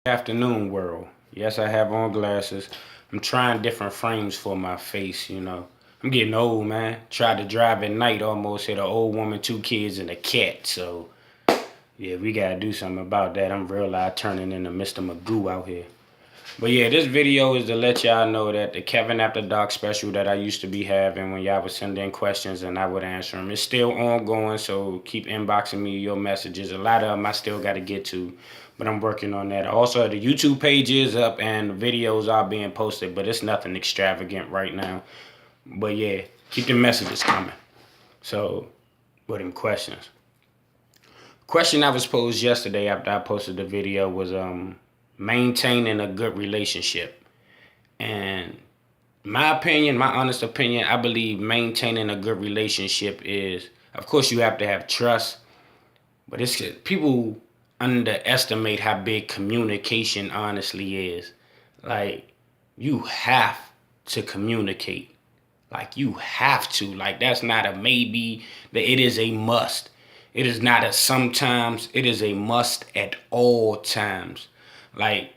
Afternoon world. Yes, I have on glasses. I'm trying different frames for my face. I'm getting old, man. Tried to drive at night, almost hit an old woman, two kids, and a cat. So, yeah, we gotta do something about that. I'm real live turning into Mr. Magoo out here. But yeah, this video is to let y'all know that the Kevin After Dark special that I used to be having when y'all would send in questions and I would answer them, it's still ongoing, so keep inboxing me your messages. A lot of them I still got to get to, but I'm working on that. Also, the YouTube page is up and the videos are being posted, but it's nothing extravagant right now. But yeah, keep the messages coming. So, what them questions? Question I was posed yesterday after I posted the video was maintaining a good relationship. And my opinion, my honest opinion, I believe maintaining a good relationship is, of course, you have to have trust, but it's people underestimate how big communication honestly is. Like, you have to communicate. Like, you have to. Like, that's not a maybe, that it is a must. It is not a sometimes, it is a must at all times. Like,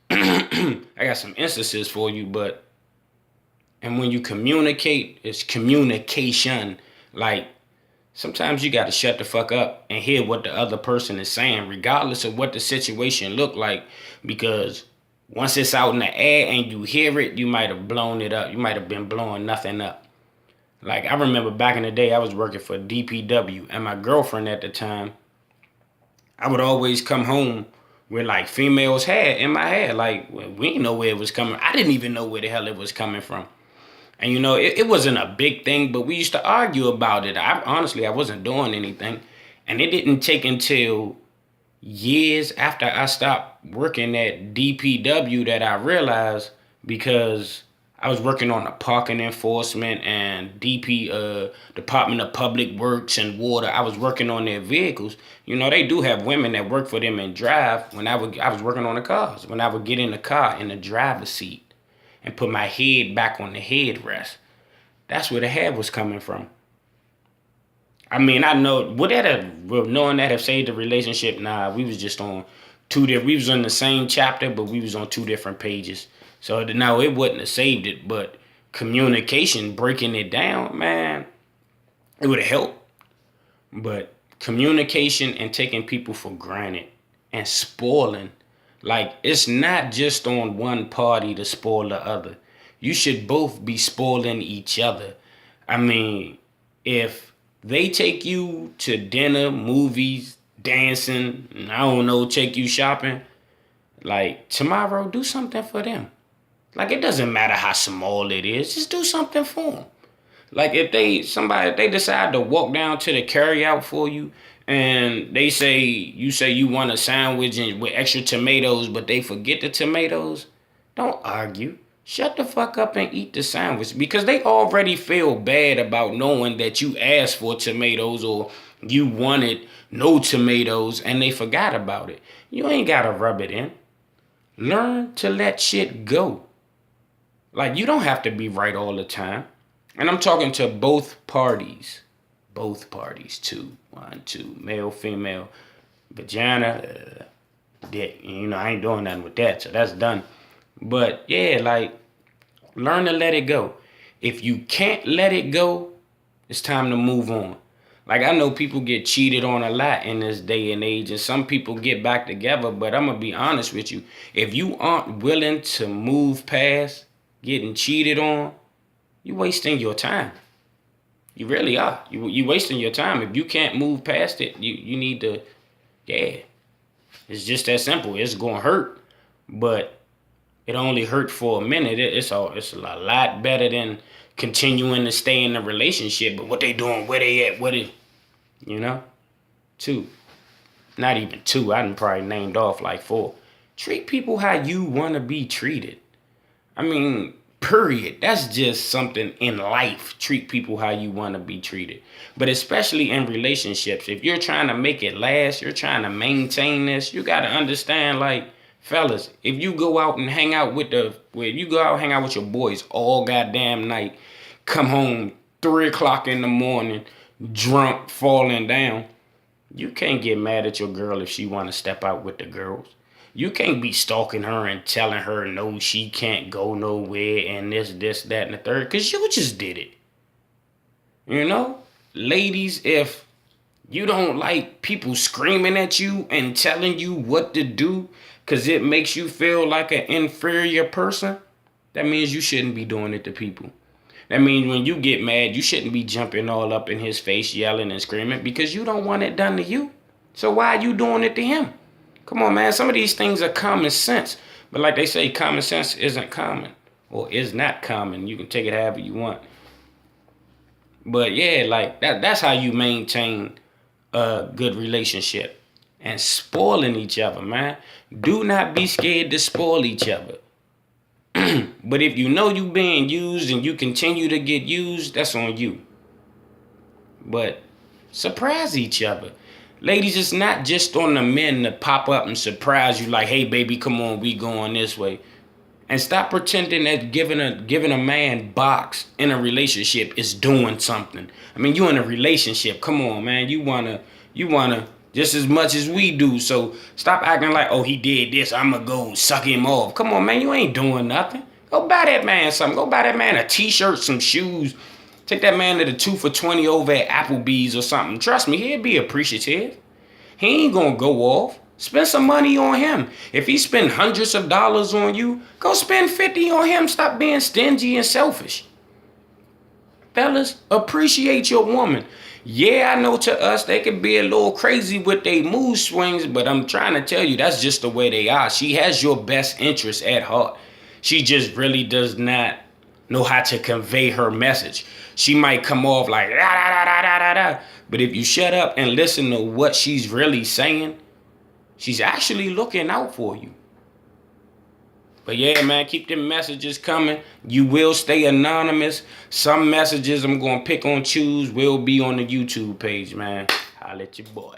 I got some instances for you, but and when you communicate, it's communication. Like, sometimes you got to shut the fuck up and hear what the other person is saying, regardless of what the situation look like, because once it's out in the air and you hear it, you might have blown it up. You might have been blowing nothing up. Like, I remember back in the day, I was working for DPW, and my girlfriend at the time, I would always come home with like females' hair in my hair. Like, we didn't know where it was coming. I didn't even know where the hell it was coming from. And it wasn't a big thing, but we used to argue about it. I wasn't doing anything. And it didn't take until years after I stopped working at DPW that I realized, because I was working on the parking enforcement and Department of Public Works and Water. I was working on their vehicles. They do have women that work for them and drive. I was working on the cars. When I would get in the car in the driver's seat and put my head back on the headrest, that's where the hair was coming from. I mean, I know, knowing that have saved the relationship? Nah, we was just on we was on the same chapter, but we was on two different pages. So no, it wouldn't have saved it, but communication, breaking it down, man, it would have helped. But communication and taking people for granted and spoiling, like, it's not just on one party to spoil the other. You should both be spoiling each other. I mean, if they take you to dinner, movies, dancing, I don't know, take you shopping, like, tomorrow, do something for them. Like, it doesn't matter how small it is, just do something for them. Like, if they decide to walk down to the carry out for you, and you say you want a sandwich and with extra tomatoes, but they forget the tomatoes, don't argue. Shut the fuck up and eat the sandwich, because they already feel bad about knowing that you asked for tomatoes or you wanted no tomatoes and they forgot about it. You ain't gotta rub it in. Learn to let shit go. Like, you don't have to be right all the time. And I'm talking to both parties. Both parties, two. One, two. Male, female. Vagina, dick. I ain't doing nothing with that, so that's done. But, yeah, like, learn to let it go. If you can't let it go, it's time to move on. Like, I know people get cheated on a lot in this day and age, and some people get back together, but I'm going to be honest with you. If you aren't willing to move past getting cheated on, you wasting your time. You really are. You wasting your time. If you can't move past it, you need to, yeah. It's just that simple. It's going to hurt, but it only hurt for a minute. It's a lot better than continuing to stay in a relationship. But what they doing, where they at, Two. Not even two. I done probably named off like four. Treat people how you want to be treated. I mean, period. That's just something in life. Treat people how you want to be treated. But especially in relationships, if you're trying to make it last, you're trying to maintain this, you got to understand, like, fellas, if you go out and hang out with your boys all goddamn night, come home 3 o'clock in the morning, drunk, falling down, you can't get mad at your girl if she want to step out with the girls. You can't be stalking her and telling her no, she can't go nowhere and this, that, and the third, because you just did it. You know? Ladies, if you don't like people screaming at you and telling you what to do because it makes you feel like an inferior person, that means you shouldn't be doing it to people. That means when you get mad, you shouldn't be jumping all up in his face, yelling and screaming because you don't want it done to you. So why are you doing it to him? Come on, man. Some of these things are common sense. But like they say, common sense isn't common or is not common. You can take it however you want. But yeah, like that's how you maintain a good relationship. And spoiling each other, man. Do not be scared to spoil each other. But if you know you being used and you continue to get used, that's on you. But surprise each other. Ladies, it's not just on the men to pop up and surprise you like, hey, baby, come on, we going this way. And stop pretending that giving a man box in a relationship is doing something. I mean, you in a relationship. Come on, man. You wanna just as much as we do. So stop acting like, oh, he did this, I'ma go suck him off. Come on, man. You ain't doing nothing. Go buy that man something. Go buy that man a t-shirt, some shoes. Take that man to the 2 for $20 over at Applebee's or something. Trust me, he'll be appreciative. He ain't gonna go off. Spend some money on him. If he spend hundreds of dollars on you, go spend 50 on him. Stop being stingy and selfish. Fellas, appreciate your woman. Yeah, I know to us they can be a little crazy with their mood swings, but I'm trying to tell you that's just the way they are. She has your best interest at heart. She just really does not know how to convey her message. She might come off like da da da da da da, but if you shut up and listen to what she's really saying, she's actually looking out for you. But yeah, man, keep them messages coming. You will stay anonymous. Some messages I'm going to pick on choose will be on the YouTube page, man. Holla at your boy.